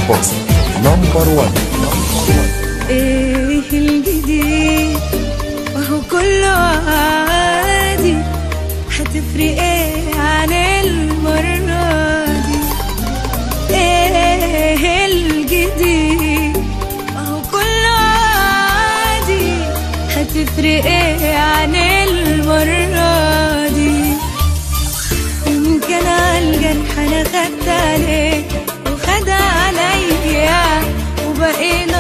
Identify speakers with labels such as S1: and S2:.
S1: بوست نمبر 1.
S2: ايه الجديد وهو كله عادي، هتفرق ايه عن المرة دي؟ ايه الجديد وهو كله عادي، هتفرق ايه عن المرة دي؟ يمكن عالجرح انا خدت عليه وخد عليا وبقينا